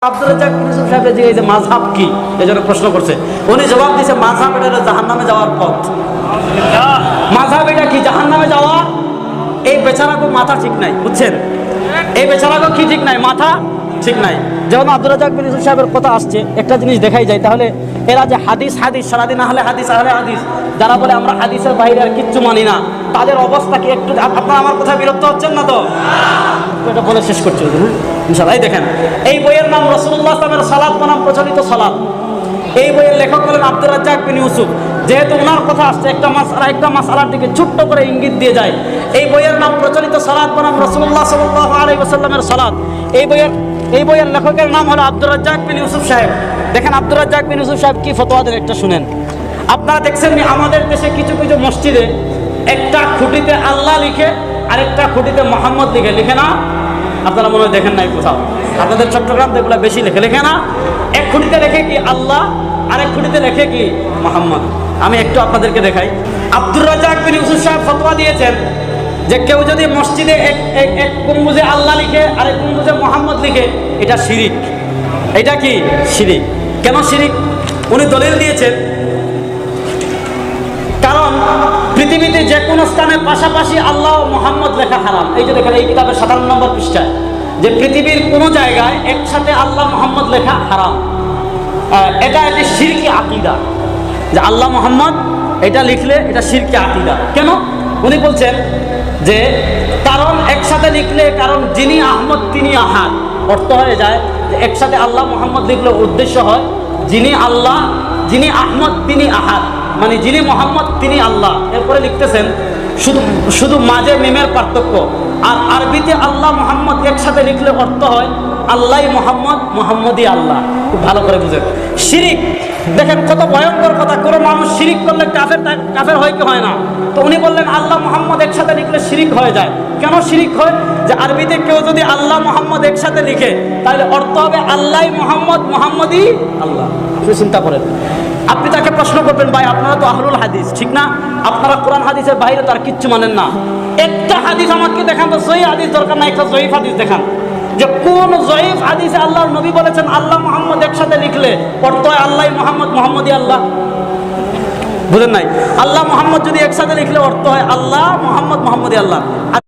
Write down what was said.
আব্দুর রাজ্জাক বিন ইউসুফ সাহেব যে এই যে মাযহাব কি এজন্য প্রশ্ন করছে, উনি জবাব দিয়েছে মাযহাব এটা হলো জাহান্নামে যাওয়ার পথ। মাযহাব এটা কি? জাহান্নামে যাওয়া। এই বেচারাগো মাথা ঠিক নাই, বুঝছেন? এই বেচারাগো কি ঠিক নাই? মাথা ঠিক নাই। যখন আব্দুর রাজ্জাক বিন ইউসুফ সাহেবের কথা আসছে, একটা জিনিস দেখাই যায়, তাহলে এরা যে হাদিস সারাদিন আহলে হাদিস যারা বলে আমরা হাদিসের বাইরে আর কিচ্ছু মানি না, তাদের অবস্থা কি একটু আপনারা আমার কথা বিরক্ত হচ্ছেন না তো? এটা বলে শেষ করছি, হ্যাঁ ইনশাআল্লাহ। দেখেন, এই বইয়ের নাম রাসূলুল্লাহ সাল্লাল্লাহু আলাইহি ওয়াসাল্লামের সালাত বনাম প্রচলিত সালাত। এই বইয়ের লেখক হলেন আব্দুর রাজ্জাক বিন ইউসুফ। যেহেতু ওনার কথা আসছে, একটা মাসআলার দিকে ছোট্ট করে ইঙ্গিত দিয়ে যায়। এই বইয়ের নাম প্রচলিত সালাত বনাম রাসূলুল্লাহ সাল্লাল্লাহু আলাইহি ওয়াসাল্লামের সালাত। এই বইয়ের লেখকের নাম হলো আব্দুর রাজ্জাক বিন ইউসুফ সাহেব। দেখেন আব্দুর রাজ্জাক বিন ইউসুফ সাহেব কি ফতোয়া দেন, একটা শুনেন। আপনারা দেখছেন আমাদের দেশে কিছু কিছু মসজিদে একটা খুঁটিতে আল্লাহ লিখে আরেকটা খুঁটিতে মোহাম্মদ লিখে না? আপনারা মনে হয় দেখেন নাই কোথাও। আপনাদের চট্টগ্রাম এগুলো বেশি লেখে না? এক খুঁটিতে লেখে কি আল্লাহ, আরেক খুঁটিতে লেখে কি মোহাম্মদ। আমি একটু আপনাদেরকে দেখাই। আব্দুর রাজ্জাক বিন ইউসুফ সাহেব ফতোয়া দিয়েছেন যে কেউ যদি মসজিদে এক গম্বুজে আল্লাহ লিখে আরেক গম্বুজে মোহাম্মদ লিখে, এটা শিরিক। এটা কি শিরিক? কেন শিরিক? উনি দলিল দিয়েছেন, কারণ পৃথিবীতে যে কোনো স্থানে পাশাপাশি আল্লাহ ও মোহাম্মদ লেখা হারাম। এই যে দেখেন এই কিতাবের 57 নম্বর পৃষ্ঠায়, যে পৃথিবীর কোনো জায়গায় একসাথে আল্লাহ মোহাম্মদ লেখা হারাম। এটা একটি শিরকি আকীদা, যে আল্লাহ মোহাম্মদ এটা লিখলে এটা শিরকি আকীদা। কেন? উনি বলছেন যে কারণ একসাথে লিখলে, কারণ যিনি আহমদ তিনি আহাদ, অর্থ হয়ে যায় যে একসাথে আল্লাহ মোহাম্মদ লিখলে উদ্দেশ্য হয় যিনি আল্লাহ, যিনি আহমদ তিনি আহাদ, মানে যিনি মোহাম্মদ তিনি আল্লাহ। এরপরে লিখতেছেন শুধু মাঝে মিমের পার্থক্য। আর আরবিতে আল্লাহ মোহাম্মদ একসাথে লিখলে অর্থ হয় আল্লাহ মোহাম্মদ, মোহাম্মদই আল্লাহ। খুব ভালো করে বুঝেন। শিরিক, দেখেন কত ভয়ঙ্কর কথা। কোনো মানুষ শিরিক করলে কাফের হয় কি হয় না? তো উনি বললেন আল্লাহ মোহাম্মদ একসাথে লিখলে শিরিক হয়ে যায়। কেন শিরিক হয়? যে আরবিতে কেউ যদি আল্লাহ মোহাম্মদ একসাথে লিখে, তাহলে অর্থ হবে আল্লাহ মোহাম্মদ, মোহাম্মদই আল্লাহ। চিন্তা করেন। আপনি তাকে প্রশ্ন করবেন, ভাই আপনারা তো আহলুল হাদিস, ঠিক না? আপনারা কোরআন হাদিসের বাইরে তার কিচ্ছু মানেন না। একটা হাদিস আমাকে দেখান তো, সহিহ হাদিস দরকার না, একটা জয়ীফ হাদিস দেখান, যে কোন জয়ীফ হাদিসে আল্লাহর নবী বলেছেন আল্লাহ মোহাম্মদ একসাথে লিখলে অর্থ হয় আল্লাহ মোহাম্মদ, মোহাম্মদই আল্লাহ। বুঝেন নাই? আল্লাহ মোহাম্মদ যদি একসাথে লিখলে অর্থ হয় আল্লাহ মোহাম্মদ, মোহাম্মদই আল্লাহ।